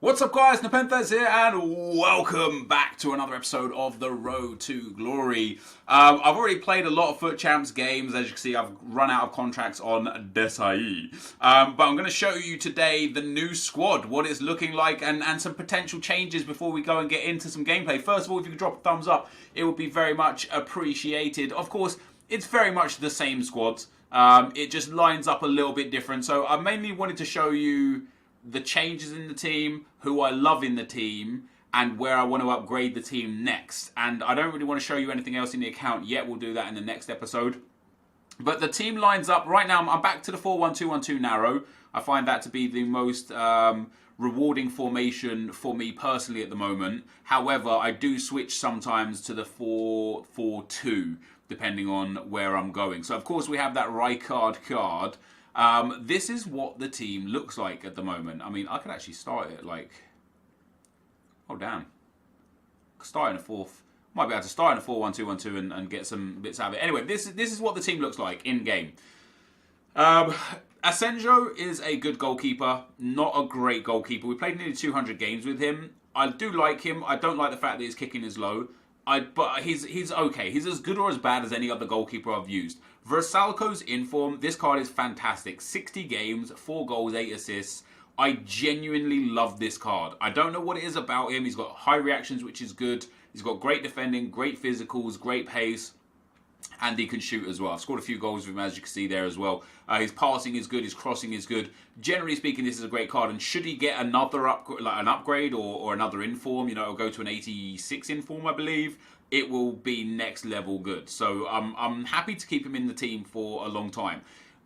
What's up guys, NepentheZ here and welcome back to another episode of The Road to Glory. I've already played a lot of FUT Champs games. As you can see, I've run out of contracts on Desai. But I'm going to show you today the new squad, what it's looking like and some potential changes before we go and get into some gameplay. First of all, if you could drop a thumbs up, it would be very much appreciated. Of course, it's very much the same squad. It just lines up a little bit different. So I mainly wanted to show you the changes in the team, who I love in the team, and where I want to upgrade the team next. And I don't really want to show you anything else in the account yet. We'll do that in the next episode. But the team lines up right now. I'm back to the 4-1-2-1-2 narrow. I find that to be the most rewarding formation for me personally at the moment. However, I do switch sometimes to the 4-4-2 depending on where I'm going. So of course we have that Rijkaard card. This is what the team looks like at the moment. I mean, I could actually start it like... Oh, damn. Start in a fourth. Might be able to start in a 4-1-2-1-2 and get some bits out of it. Anyway, this is what the team looks like in-game. Asenjo is a good goalkeeper. Not a great goalkeeper. We played nearly 200 games with him. I do like him. I don't like the fact that his kicking is low. But he's okay. He's as good or as bad as any other goalkeeper I've used. Versalco's in form. This card is fantastic. 60 games, 4 goals, 8 assists. I genuinely love this card. I don't know what it is about him. He's got high reactions, which is good. He's got great defending, great physicals, great pace. And he can shoot as well. I've scored a few goals with him, as you can see there as well. His passing is good. His crossing is good. Generally speaking, this is a great card. And should he get another an upgrade or another inform, you know, it'll go to an 86 inform, I believe, it will be next level good. So I'm happy to keep him in the team for a long time.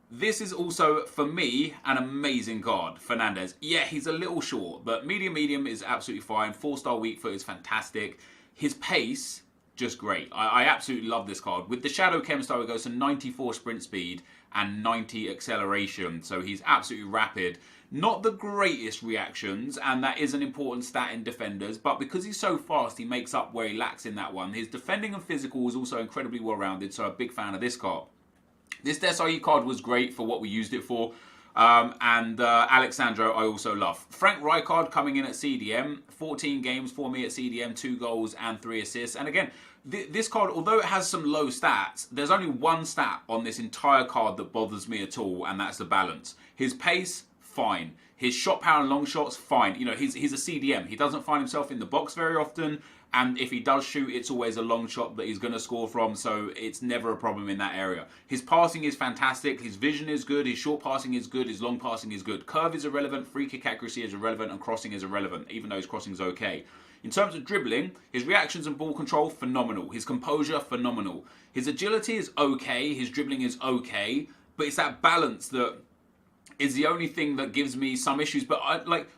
This is also, for me, an amazing card. Fernandez. Yeah, he's a little short, but medium is absolutely fine. 4-star weak foot is fantastic. His pace... just great. I absolutely love this card. With the Shadow Chem Star, it goes to 94 sprint speed and 90 acceleration. So he's absolutely rapid. Not the greatest reactions, and that is an important stat in defenders. But because he's so fast, he makes up where he lacks in that one. His defending and physical is also incredibly well-rounded, so a big fan of this card. This Desai card was great for what we used it for. Alexandro I also love. Frank Rijkaard coming in at CDM, 14 games for me at CDM, 2 goals and 3 assists. And again, this card, although it has some low stats, there's only one stat on this entire card that bothers me at all, and that's the balance. His pace, fine. His shot power and long shots, fine. You know, he's a CDM. He doesn't find himself in the box very often. And if he does shoot, it's always a long shot that he's going to score from, so it's never a problem in that area. His passing is fantastic, his vision is good, his short passing is good, his long passing is good. Curve is irrelevant, free kick accuracy is irrelevant, and crossing is irrelevant, even though his crossing is okay. In terms of dribbling, his reactions and ball control, phenomenal. His composure, phenomenal. His agility is okay, his dribbling is okay, but it's that balance that is the only thing that gives me some issues. But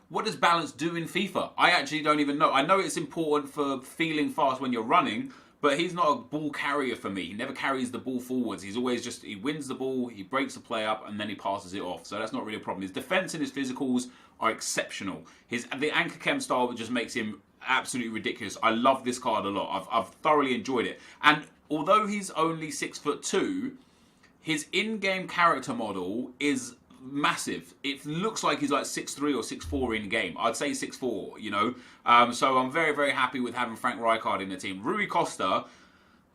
what does balance do in FIFA? I actually don't even know. I know it's important for feeling fast when you're running, but he's not a ball carrier for me. He never carries the ball forwards. He's always just, he wins the ball, he breaks the play up, and then he passes it off. So that's not really a problem. His defense and his physicals are exceptional. The Anchor Chem style just makes him absolutely ridiculous. I love this card a lot. I've thoroughly enjoyed it. And although he's only 6'2", his in-game character model is massive. It looks like he's like 6'3 or 6'4 in game. I'd say 6'4, you know. So I'm very, very happy with having Frank Rijkaard in the team. Rui Costa,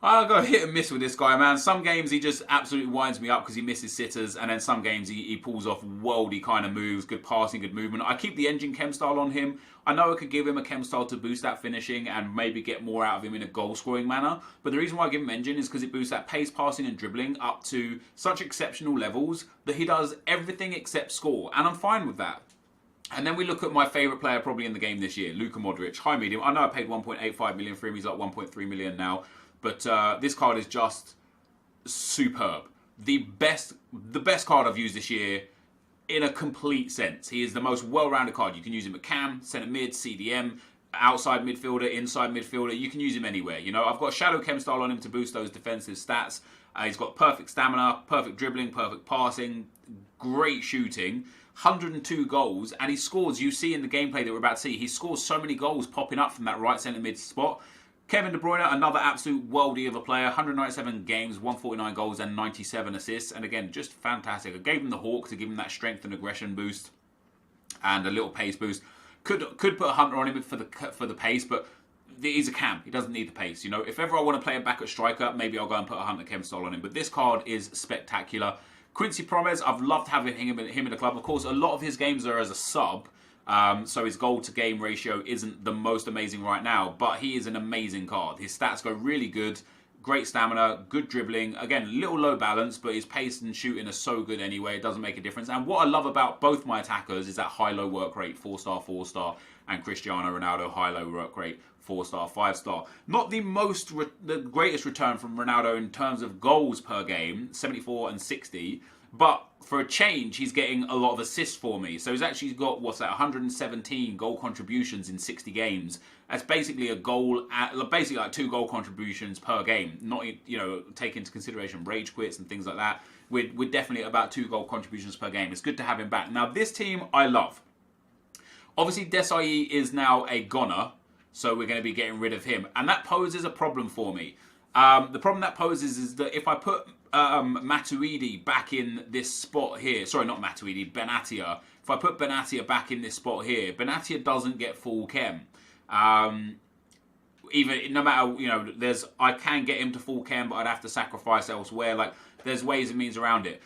I'll go hit and miss with this guy, man. Some games he just absolutely winds me up because he misses sitters, and then some games he pulls off worldy kind of moves, good passing, good movement. I keep the engine chem style on him. I know I could give him a chem style to boost that finishing and maybe get more out of him in a goal scoring manner, but the reason why I give him engine is because it boosts that pace, passing and dribbling up to such exceptional levels that he does everything except score, and I'm fine with that. And then we look at my favourite player probably in the game this year, Luka Modric, high medium. I know I paid 1.85 million for him, he's like 1.3 million now. But this card is just superb. The best card I've used this year in a complete sense. He is the most well-rounded card. You can use him at cam, centre mid, CDM, outside midfielder, inside midfielder. You can use him anywhere. You know, I've got Shadow Chem style on him to boost those defensive stats. He's got perfect stamina, perfect dribbling, perfect passing, great shooting. 102 goals, and he scores, you see in the gameplay that we're about to see, he scores so many goals popping up from that right centre mid spot. Kevin De Bruyne, another absolute worldie of a player. 197 games, 149 goals and 97 assists. And again, just fantastic. I gave him the Hawk to give him that strength and aggression boost and a little pace boost. Could put a Hunter on him for the pace, but he's a cam. He doesn't need the pace. You know, if ever I want to play him back at striker, maybe I'll go and put a Hunter Chem style on him. But this card is spectacular. Quincy Promes, I've loved having him in the club. Of course, a lot of his games are as a sub, so his goal to game ratio isn't the most amazing right now, but he is an amazing card. His stats go really good. Great stamina, good dribbling. Again, little low balance, but his pace and shooting are so good anyway. It doesn't make a difference. And what I love about both my attackers is that high-low work rate, 4-star, 4-star, and Cristiano Ronaldo, high-low work rate, 4-star, 5-star. Not the greatest return from Ronaldo in terms of goals per game, 74 and 60. But for a change, he's getting a lot of assists for me. So he's actually got, 117 goal contributions in 60 games. That's basically a goal, basically like 2 goal contributions per game. Not, you know, take into consideration rage quits and things like that. We're definitely at about 2 goal contributions per game. It's good to have him back. Now, this team I love. Obviously, Desai is now a goner, so we're going to be getting rid of him. And that poses a problem for me. The problem that poses is that if I put Matuidi back in this spot here, sorry, not Matuidi, Benatia. If I put Benatia back in this spot here, Benatia doesn't get full chem. Even no matter, you know, I can get him to full chem, but I'd have to sacrifice elsewhere. Like, there's ways and means around it.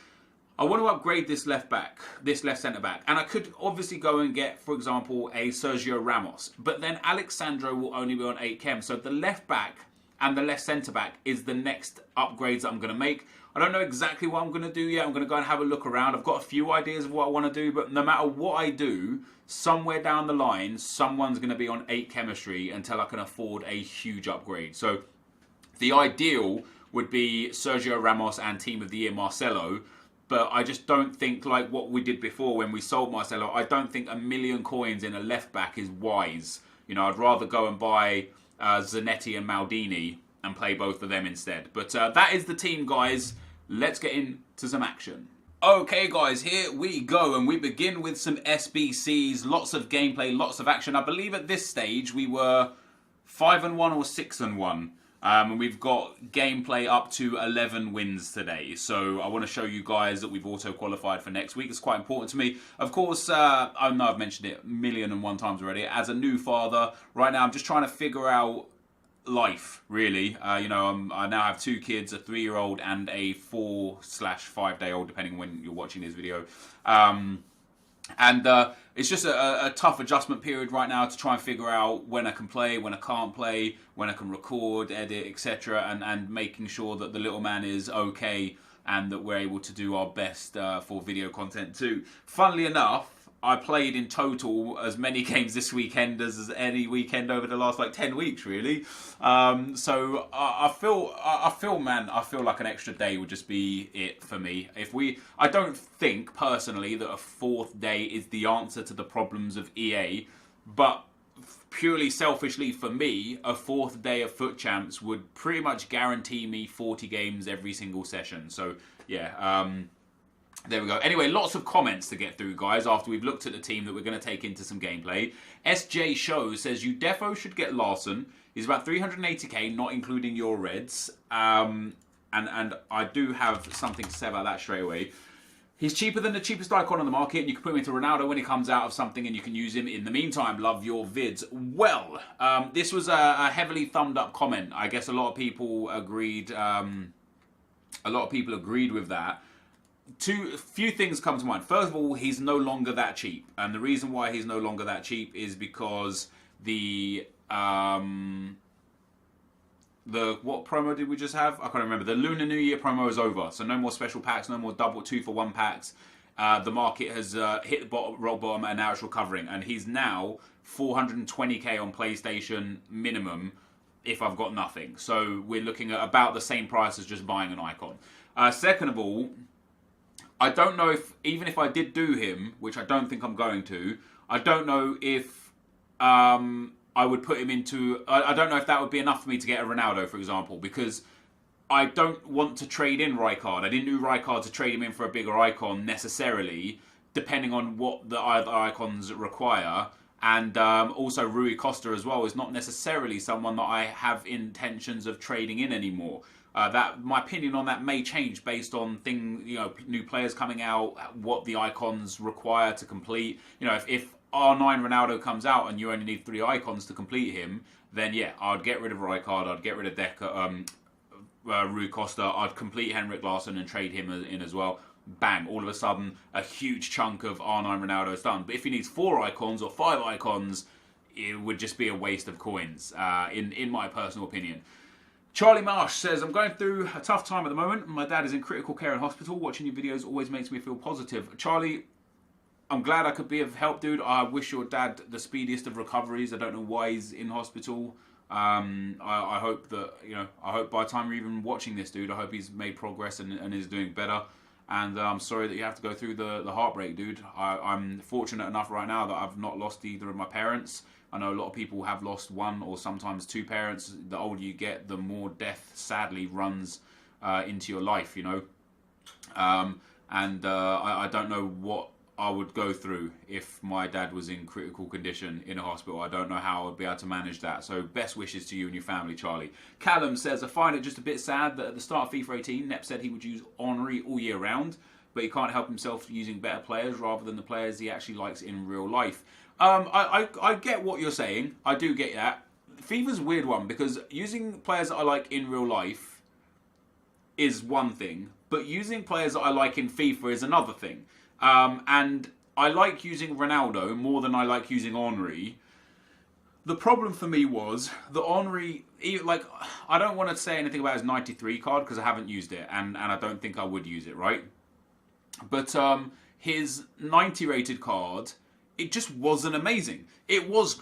I want to upgrade this left back, this left centre back, and I could obviously go and get, for example, a Sergio Ramos, but then Alexandro will only be on 8 chem. So the left back and the left centre back is the next upgrades that I'm going to make. I don't know exactly what I'm going to do yet. I'm going to go and have a look around. I've got a few ideas of what I want to do, but no matter what I do, somewhere down the line, someone's going to be on 8 chemistry until I can afford a huge upgrade. So the ideal would be Sergio Ramos and Team of the Year Marcelo, but I just don't think, like what we did before when we sold Marcelo, I don't think a million coins in a left back is wise. You know, I'd rather go and buy Zanetti and Maldini and play both of them instead. But that is the team, guys. Let's get into some action. Okay, guys, here we go, and we begin with some SBCs. Lots of gameplay, lots of action. I believe at this stage we were 5-1 or 6-1. And we've got gameplay up to 11 wins today. So I want to show you guys that we've auto-qualified for next week. It's quite important to me. Of course, I know I've mentioned it 1,000,001 times already. As a new father, right now I'm just trying to figure out life, really. You know, I now have 2 kids, a 3-year-old and a 4/5-day-old, depending on when you're watching this video. It's just a tough adjustment period right now to try and figure out when I can play, when I can't play, when I can record, edit, etc. And making sure that the little man is okay and that we're able to do our best for video content too. Funnily enough, I played in total as many games this weekend as any weekend over the last like 10 weeks, really. So I feel like an extra day would just be it for me. I don't think personally that a 4th day is the answer to the problems of EA, but purely selfishly for me, a 4th day of Foot Champs would pretty much guarantee me 40 games every single session. So yeah. There we go. Anyway, lots of comments to get through, guys, after we've looked at the team that we're going to take into some gameplay. SJ Show says, you defo should get Larson. He's about 380k, not including your reds. And I do have something to say about that straight away. He's cheaper than the cheapest icon on the market, and you can put him into Ronaldo when he comes out of something, and you can use him in the meantime. Love your vids. Well, this was a heavily thumbed up comment. I guess a lot of people agreed. With that. Few things come to mind. First of all, he's no longer that cheap, and the reason why he's no longer that cheap is because the what promo did we just have? I can't remember. The Lunar New Year promo is over, so no more special packs, no more double 2-for-1 packs. The market has hit the rock bottom, and now it's recovering, and he's now 420k on PlayStation minimum if I've got nothing. So we're looking at about the same price as just buying an icon. Second of all, I don't know even if I did do him, which I don't think I'm going to, I don't know if I would put him into... I don't know if that would be enough for me to get a Ronaldo, for example, because I don't want to trade in Rijkaard. I didn't do Rijkaard to trade him in for a bigger icon, necessarily, depending on what the other icons require. And also Rui Costa as well is not necessarily someone that I have intentions of trading in anymore. My opinion on that may change based on new players coming out, what the icons require to complete. You know, if R9 Ronaldo comes out and you only need 3 icons to complete him, then yeah, I'd get rid of Rijkaard, I'd get rid of Rui Costa, I'd complete Henrik Larsson and trade him in as well. Bang, all of a sudden, a huge chunk of R9 Ronaldo is done. But if he needs 4 icons or 5 icons, it would just be a waste of coins, in my personal opinion. Charlie Marsh says, I'm going through a tough time at the moment. My dad is in critical care in hospital. Watching your videos always makes me feel positive. Charlie, I'm glad I could be of help, dude. I wish your dad the speediest of recoveries. I don't know why he's in hospital. I hope that, I hope by the time you're even watching this, dude, I hope he's made progress and is doing better. And I'm sorry that you have to go through the heartbreak, dude. I'm fortunate enough right now that I've not lost either of my parents. I know a lot of people have lost 1 or sometimes 2 parents. The older you get, the more death, sadly, runs into your life, I don't know what I would go through if my dad was in critical condition in a hospital. I don't know how I would be able to manage that. So best wishes to you and your family, Charlie. Callum says, I find it just a bit sad that at the start of FIFA 18, Nep said he would use Henry all year round, but he can't help himself using better players rather than the players he actually likes in real life. I get what you're saying. I do get that. FIFA's a weird one because using players that I like in real life is one thing, but using players that I like in FIFA is another thing. And I like using Ronaldo more than I like using Henry. The problem for me was that Henry, I don't want to say anything about his 93 card because I haven't used it, and I don't think I would use it, right? But his 90 rated card, it just wasn't amazing. It was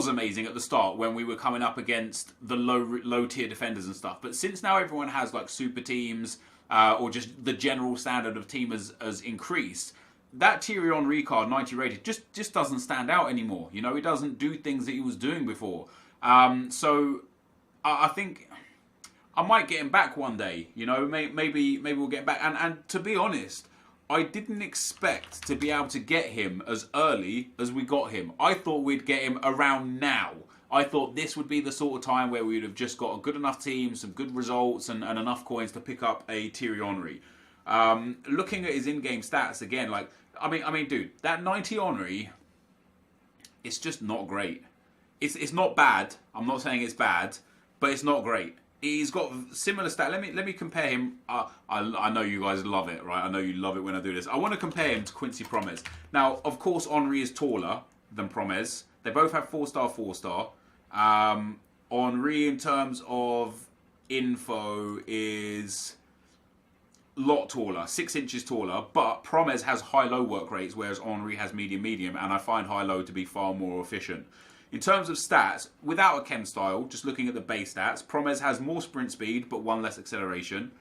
amazing at the start when we were coming up against the low tier defenders and stuff. But since now everyone has like super teams, or just the general standard of team has increased, that Thierry Henry card, 90 rated, just doesn't stand out anymore. He doesn't do things that he was doing before. So I think I might get him back one day. Maybe we'll get him back. And to be honest, I didn't expect to be able to get him as early as we got him. I thought we'd get him around now. I thought this would be the sort of time where we would have just got a good enough team, some good results, and enough coins to pick up a Thierry Henry. Looking at his in-game stats again, dude, that 90 Henry, it's just not great. It's not bad. I'm not saying it's bad, but it's not great. He's got similar stats. Let me compare him. I know you guys love it, right? I know you love it when I do this. I want to compare him to Quincy Promes. Now, of course, Henry is taller than Promes. They both have 4-star, 4-star. Henry, in terms of info, is a lot taller, 6 inches taller, but Promes has high-low work rates, whereas Henry has medium-medium, and I find high-low to be far more efficient. In terms of stats, without a chem style, just looking at the base stats, Promes has more sprint speed, but 1 less acceleration.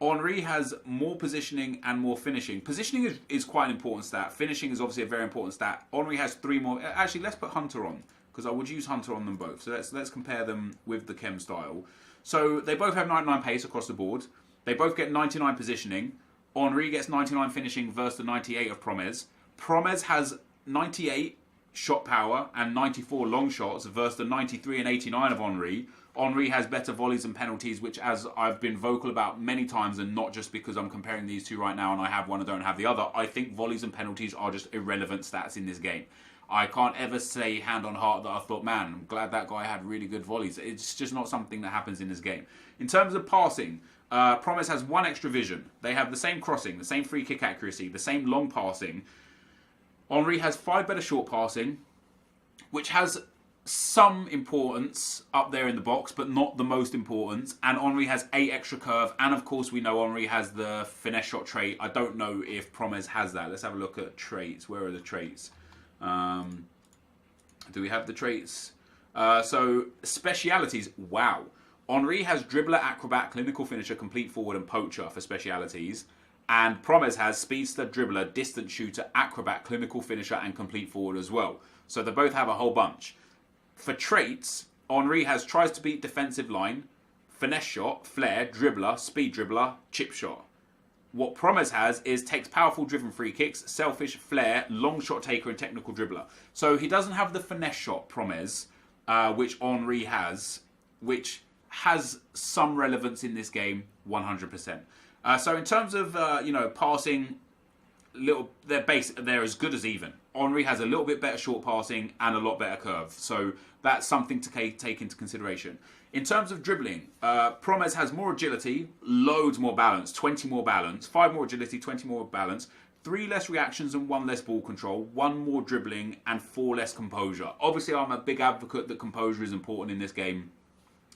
Henry has more positioning and more finishing. Positioning is quite an important stat. Finishing is obviously a very important stat. Henry has 3 more. Actually, let's put Hunter on, because I would use Hunter on them both. So let's compare them with the chem style. So they both have 99 pace across the board. They both get 99 positioning. Henry gets 99 finishing versus the 98 of Promes. Promes has 98 shot power and 94 long shots versus the 93 and 89 of Henry. Henry has better volleys and penalties, which, as I've been vocal about many times, and not just because I'm comparing these two right now and I have one and don't have the other, I think volleys and penalties are just irrelevant stats in this game. I can't ever say hand on heart that I thought, man, I'm glad that guy had really good volleys. It's just not something that happens in this game. In terms of passing, Promes has 1 extra vision. They have the same crossing, the same free kick accuracy, the same long passing. Henry has 5 better short passing, which has some importance up there in the box, but not the most important. And Henry has 8 extra curve, and of course we know Henry has the finesse shot trait. I don't know if Promes has that. Let's have a look at traits. Where are the traits? Do we have the traits? So specialities. Wow. Henry has dribbler, acrobat, clinical finisher, complete forward, and poacher for specialities. And Promes has speedster, dribbler, distant shooter, acrobat, clinical finisher, and complete forward as well. So they both have a whole bunch. For traits, Henry has tries to beat defensive line, finesse shot, flair, dribbler, speed dribbler, chip shot. What Promes has is takes powerful driven free kicks, selfish, flair, long shot taker, and technical dribbler. So he doesn't have the finesse shot, Promes, which Henry has, which has some relevance in this game, 100%. So in terms of passing, they're as good as even. Henry has a little bit better short passing and a lot better curve. So that's something to take into consideration. In terms of dribbling, Promes has more agility, loads more balance, 20 more balance, 5 more agility, 20 more balance, 3 less reactions and 1 less ball control, 1 more dribbling and 4 less composure. Obviously, I'm a big advocate that composure is important in this game.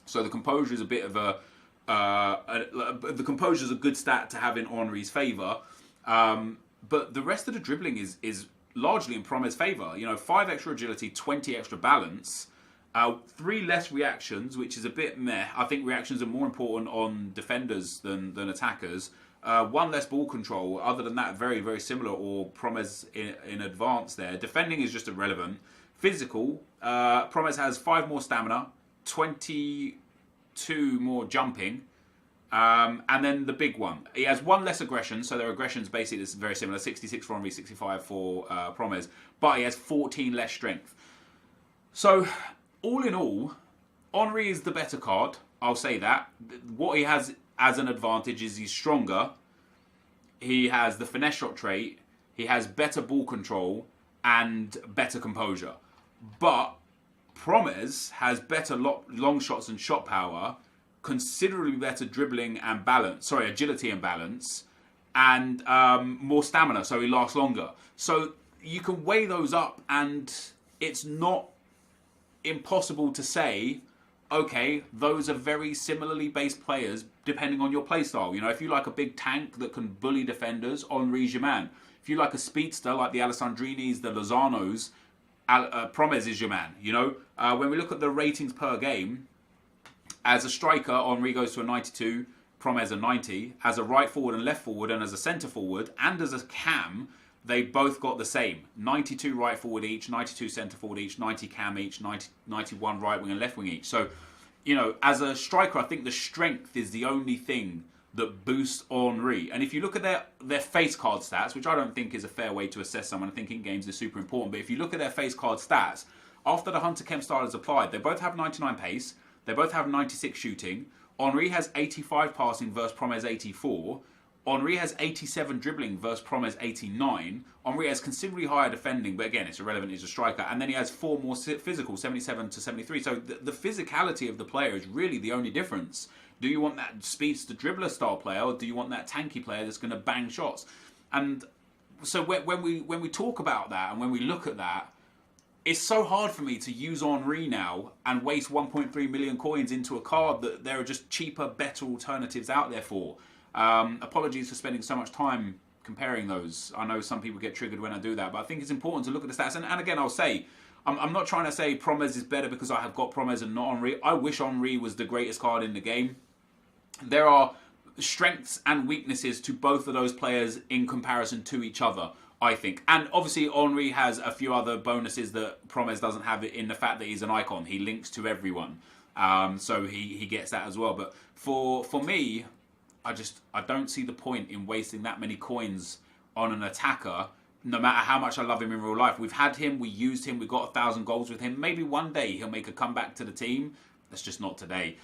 So the composure is a bit of the composure is a good stat to have in Henry's favour. But the rest of the dribbling is largely in Promes' favour. 5 extra agility, 20 extra balance, 3 less reactions, which is a bit meh. I think reactions are more important on defenders than attackers. 1 less ball control. Other than that, very, very similar, or Promes in advance there. Defending is just irrelevant. Physical, Promes has 5 more stamina, 22 more jumping, and then the big one. He has 1 less aggression, so their aggression's basically is very similar. 66 for Henry, 65 for Promes, but he has 14 less strength. So, all in all, Henry is the better card. I'll say that. What he has as an advantage is he's stronger. He has the finesse shot trait. He has better ball control and better composure. But Promes has better long shots and shot power, considerably better dribbling and balance. Sorry, agility and balance, and more stamina, so he lasts longer. So you can weigh those up, and it's not impossible to say, okay, those are very similarly based players depending on your playstyle. If you like a big tank that can bully defenders, Henry's your man. If you like a speedster like the Alessandrinis, the Lozanos, Promes is your man. When we look at the ratings per game, as a striker, Henry goes to a 92, Promes a 90. As a right forward and left forward, and as a centre forward, and as a cam, they both got the same. 92 right forward each, 92 centre forward each, 90 cam each, 91 right wing and left wing each. So, as a striker, I think the strength is the only thing that boosts Henry. And if you look at their face card stats, which I don't think is a fair way to assess someone, I think in games is super important, but if you look at their face card stats, after the Hunter Kemp style is applied, they both have 99 pace, they both have 96 shooting. Henry has 85 passing versus Promes 84. Henry has 87 dribbling versus Promes 89. Henry has considerably higher defending, but again, it's irrelevant, he's a striker. And then he has 4 more physical, 77 to 73. So the physicality of the player is really the only difference. Do you want that speedster dribbler style player, or do you want that tanky player that's going to bang shots? And so when we talk about that and when we look at that, it's so hard for me to use Henry now and waste 1.3 million coins into a card that there are just cheaper, better alternatives out there for. Apologies for spending so much time comparing those. I know some people get triggered when I do that, but I think it's important to look at the stats. And again, I'll say, I'm not trying to say Promes is better because I have got Promes and not Henry. I wish Henry was the greatest card in the game. There are strengths and weaknesses to both of those players in comparison to each other, I think. And obviously Henry has a few other bonuses that Promes doesn't have, in the fact that he's an icon. He links to everyone. So he gets that as well. But for me, I don't see the point in wasting that many coins on an attacker, no matter how much I love him in real life. We've had him, we used him, we got 1,000 goals with him. Maybe one day he'll make a comeback to the team. That's just not today.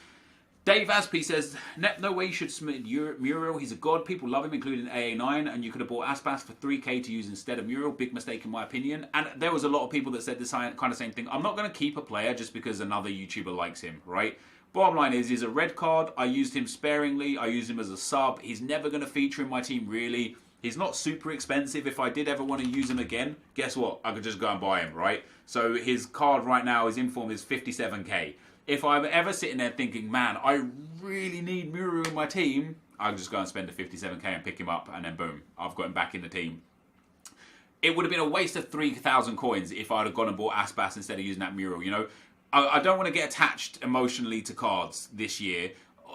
Dave Aspie says, Nep, no way you should submit Muriel. He's a god. People love him, including AA9, and you could have bought Aspas for 3k to use instead of Muriel. Big mistake in my opinion. And there was a lot of people that said this kind of same thing. I'm not going to keep a player just because another YouTuber likes him, right? Bottom line is, he's a red card. I used him sparingly. I used him as a sub. He's never going to feature in my team, really. He's not super expensive. If I did ever want to use him again, guess what? I could just go and buy him, right? So his card right now, his inform is 57k. If I'm ever sitting there thinking, man, I really need Muriel in my team, I'll just go and spend the 57k and pick him up, and then boom, I've got him back in the team. It would have been a waste of 3,000 coins if I'd have gone and bought Aspas instead of using that Muriel, you know? I don't want to get attached emotionally to cards this year.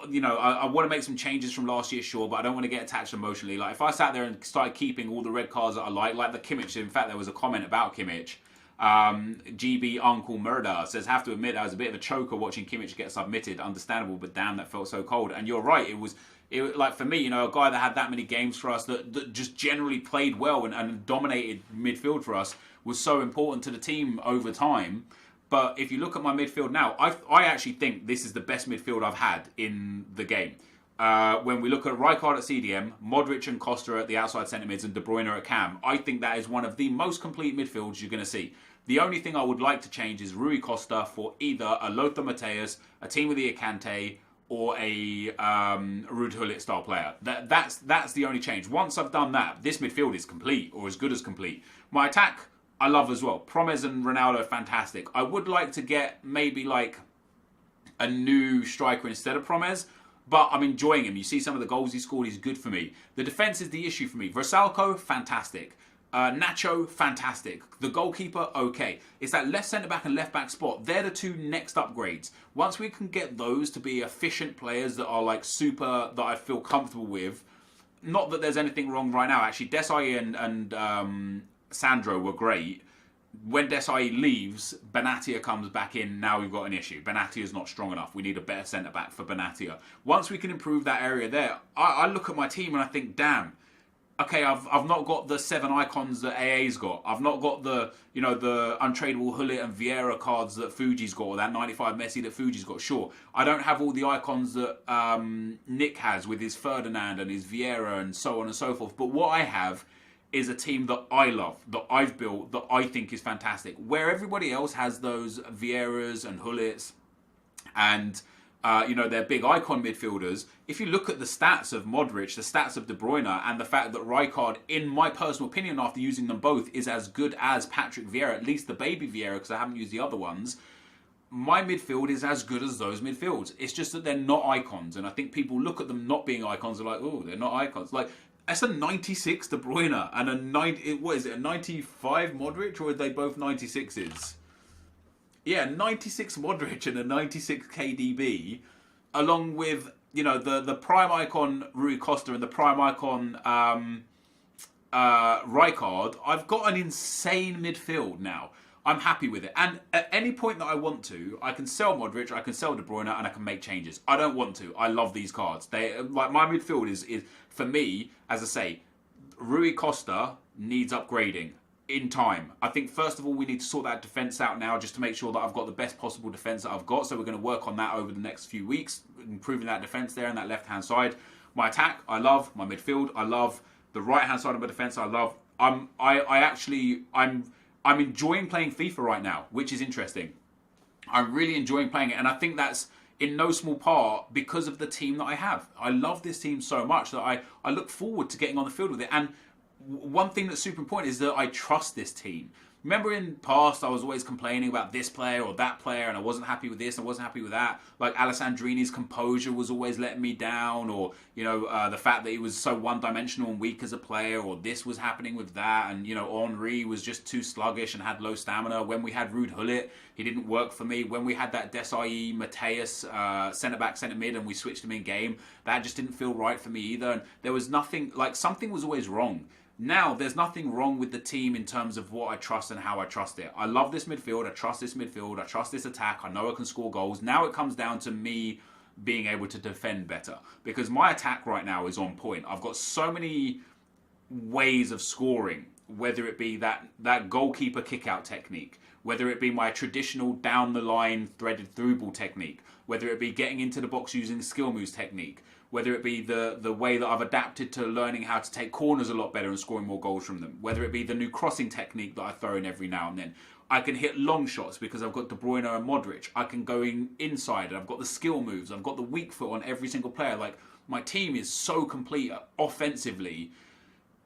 You know, I want to make some changes from last year, sure, but I don't want to get attached emotionally. Like, if I sat there and started keeping all the red cards that I like the Kimmich, in fact, there was a comment about Kimmich. GB Uncle Murder says, have to admit I was a bit of a choker watching Kimmich get submitted. Understandable, but damn, that felt so cold. And you're right, it was like, for me, you know, a guy that had that many games for us that just generally played well and dominated midfield for us was so important to the team over time. But if you look at my midfield now, I actually think this is the best midfield I've had in the game. when we look at Rijkaard at CDM, Modric and Costa at the outside centre mids, and De Bruyne at cam, I think that is one of the most complete midfields you're going to see. The only thing I would like to change is Rui Costa for either a Lothar Matthäus, a team with the Akanté, or a Ruud Gullit style player. That's the only change. Once I've done that, this midfield is complete, or as good as complete. My attack, I love as well. Promes and Ronaldo, fantastic. I would like to get maybe like a new striker instead of Promes, but I'm enjoying him. You see some of the goals he scored, he's good for me. The defence is the issue for me. Vrsaljko, fantastic. Nacho, fantastic. The goalkeeper, okay. It's that left centre-back and left-back spot. They're the two next upgrades. Once we can get those to be efficient players that are like super, that I feel comfortable with, not that there's anything wrong right now. Actually, Desai and Sandro were great. When Desai leaves, Benatia comes back in. Now we've got an issue. Benatia is not strong enough. We need a better centre-back for Benatia. Once we can improve that area there, I look at my team and I think, damn, okay, I've not got the 7 icons that AA's got. I've not got the the untradeable Gullit and Vieira cards that Fuji's got, or that 95 Messi that Fuji's got. Sure, I don't have all the icons that Nick has with his Ferdinand and his Vieira and so on and so forth. But what I have is a team that I love, that I've built, that I think is fantastic. Where everybody else has those Vieiras and Gullits and they're big icon midfielders. If you look at the stats of Modric, the stats of De Bruyne, and the fact that Rijkaard, in my personal opinion, after using them both, is as good as Patrick Vieira, at least the baby Vieira, because I haven't used the other ones, my midfield is as good as those midfields. It's just that they're not icons, and I think people look at them not being icons, they're like, oh, they're not icons. Like, that's a 96 De Bruyne, and a 95 Modric, or are they both 96s? Yeah, 96 Modric and a 96 KDB, along with, the prime icon Rui Costa and the prime icon Rijkaard. I've got an insane midfield now. I'm happy with it. And at any point that I want to, I can sell Modric, I can sell De Bruyne, and I can make changes. I don't want to. I love these cards. They like my midfield is for me, as I say, Rui Costa needs upgrading in time. I think first of all we need to sort that defence out now, just to make sure that I've got the best possible defence that I've got. So we're going to work on that over the next few weeks, improving that defence there on that left hand side. My attack, I love. My midfield, I love. The right hand side of my defence, I love. I'm enjoying playing FIFA right now, which is interesting. I'm really enjoying playing it, and I think that's in no small part because of the team that I have. I love this team so much that I look forward to getting on the field with it. And one thing that's super important is that I trust this team. Remember in the past, I was always complaining about this player or that player, and I wasn't happy with this, and I wasn't happy with that. Like Alessandrini's composure was always letting me down, or the fact that he was so one-dimensional and weak as a player, or this was happening with that, and Henry was just too sluggish and had low stamina. When we had Ruud Gullit, he didn't work for me. When we had that Desai Matthäus centre-back, centre-mid, and we switched him in game, that just didn't feel right for me either. And there was nothing, like something was always wrong. Now, there's nothing wrong with the team in terms of what I trust and how I trust it. I love this midfield. I trust this midfield. I trust this attack. I know I can score goals. Now it comes down to me being able to defend better, because my attack right now is on point. I've got so many ways of scoring, whether it be that goalkeeper kick-out technique, whether it be my traditional down-the-line threaded through ball technique, whether it be getting into the box using skill moves technique, whether it be the way that I've adapted to learning how to take corners a lot better and scoring more goals from them, whether it be the new crossing technique that I throw in every now and then. I can hit long shots because I've got De Bruyne and Modric. I can go inside and I've got the skill moves. I've got the weak foot on every single player. Like, my team is so complete offensively.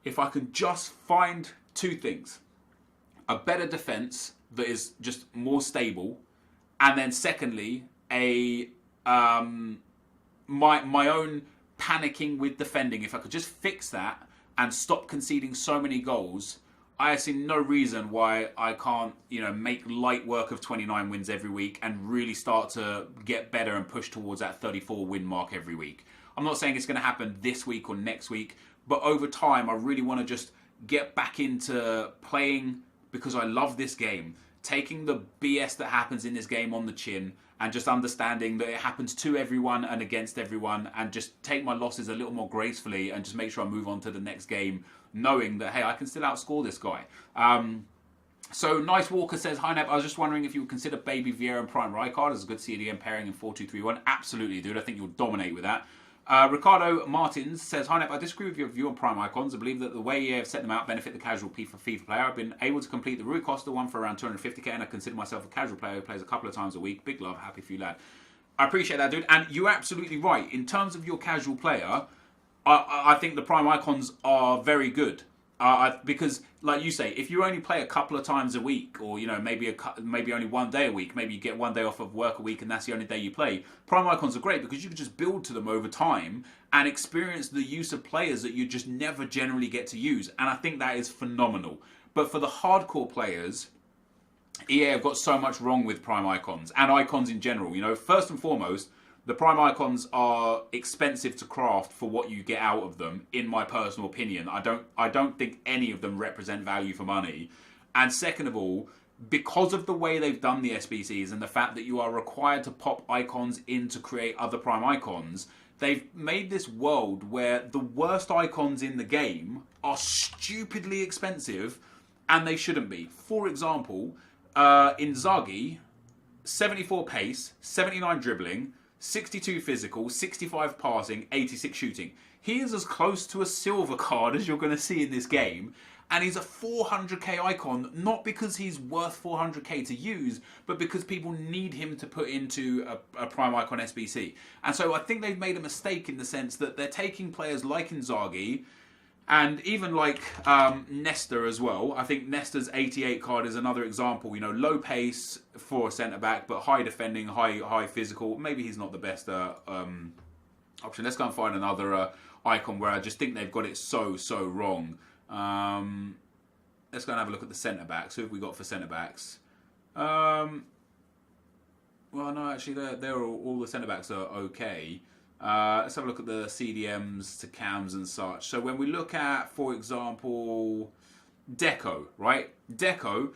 If I can just find two things: a better defense that is just more stable, and then secondly, my own panicking with defending. If I could just fix that and stop conceding so many goals, I see no reason why I can't, make light work of 29 wins every week and really start to get better and push towards that 34 win mark every week. I'm not saying it's going to happen this week or next week, but over time, I really want to just get back into playing because I love this game. Taking the BS that happens in this game on the chin and just understanding that it happens to everyone and against everyone, and just take my losses a little more gracefully and just make sure I move on to the next game, knowing that, hey, I can still outscore this guy. So Nice Walker says, hi Nep, I was just wondering if you would consider Baby Vieira and Prime Rijkaard as a good CDM pairing in 4-2-3-1. Absolutely, dude. I think you'll dominate with that. Ricardo Martins says, "Hi Nep, I disagree with your view on prime icons. I believe that the way EA have set them out benefit the casual FIFA player. I've been able to complete the Rui Costa one for around 250k, and I consider myself a casual player who plays a couple of times a week. Big love, happy for you, lad." I appreciate that, dude. And you're absolutely right. In terms of your casual player, I think the prime icons are very good. Because, like you say, if you only play a couple of times a week, or maybe only one day a week, maybe you get one day off of work a week, and that's the only day you play. Prime icons are great because you can just build to them over time and experience the use of players that you just never generally get to use, and I think that is phenomenal. But for the hardcore players, EA have got so much wrong with prime icons and icons in general. First and foremost, the prime icons are expensive to craft for what you get out of them, in my personal opinion. I don't think any of them represent value for money. And second of all, because of the way they've done the SBCs and the fact that you are required to pop icons in to create other prime icons, they've made this world where the worst icons in the game are stupidly expensive, and they shouldn't be. For example, Inzaghi, 74 pace, 79 dribbling, 62 physical, 65 passing, 86 shooting. He is as close to a silver card as you're going to see in this game. And he's a 400k icon, not because he's worth 400k to use, but because people need him to put into a prime icon SBC. And so I think they've made a mistake in the sense that they're taking players like Inzaghi, and even like Nesta as well. I think Nesta's 88 card is another example. Low pace for a centre-back, but high defending, high physical. Maybe he's not the best option. Let's go and find another icon where I just think they've got it so wrong. Let's go and have a look at the centre-backs. Who have we got for centre-backs? Well, no, actually, they're all the centre-backs are okay. Let's have a look at the CDMs to cams and such. So when we look at, for example, Deco, right? Deco,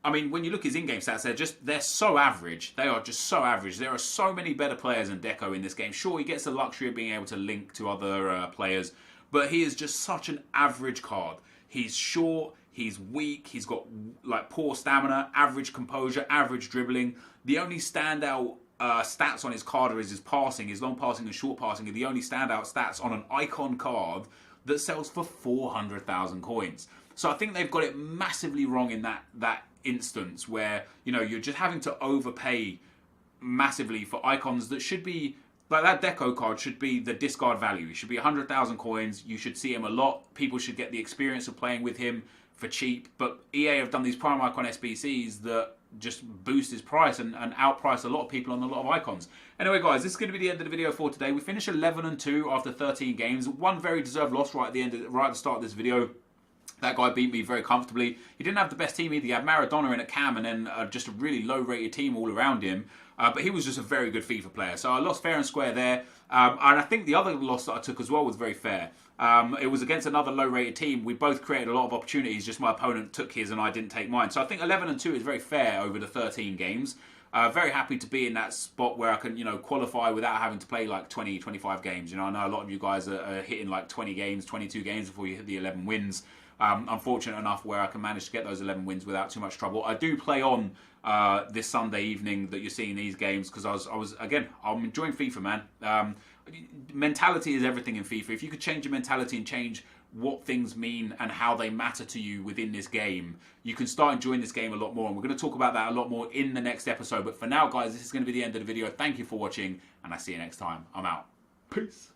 I mean, when you look at his in-game stats, they're so average. They are just so average. There are so many better players than Deco in this game. Sure, he gets the luxury of being able to link to other players, but he is just such an average card. He's short, he's weak, he's got like poor stamina, average composure, average dribbling. The only standout stats on his card is his passing. His long passing and short passing are the only standout stats on an icon card that sells for 400,000 coins. So I think they've got it massively wrong in that instance where you're just having to overpay massively for icons that should be like that. Deco card should be the discard value. It should be 100,000 coins. You should see him a lot. People should get the experience of playing with him for cheap. But EA have done these prime icon SBCs that just boost his price and outprice a lot of people on a lot of icons. Anyway, guys, this is going to be the end of the video for today. We finished 11-2 after 13 games. One very deserved loss right at the start of this video. That guy beat me very comfortably. He didn't have the best team either. He had Maradona in a cam and then just a really low-rated team all around him. But he was just a very good FIFA player. So I lost fair and square there. And I think the other loss that I took as well was very fair. It was against another low-rated team. We both created a lot of opportunities. Just my opponent took his and I didn't take mine. So I think 11-2 is very fair over the 13 games. Very happy to be in that spot where I can, qualify without having to play like 20, 25 games. I know a lot of you guys are hitting like 20 games, 22 games before you hit the 11 wins. I'm fortunate enough where I can manage to get those 11 wins without too much trouble. I do play on this Sunday evening that you're seeing these games because I'm enjoying FIFA, man. Mentality is everything in FIFA. If you could change your mentality and change what things mean and how they matter to you within this game, you can start enjoying this game a lot more. And we're going to talk about that a lot more in the next episode. But for now, guys, this is going to be the end of the video. Thank you for watching, and I'll see you next time. I'm out. Peace.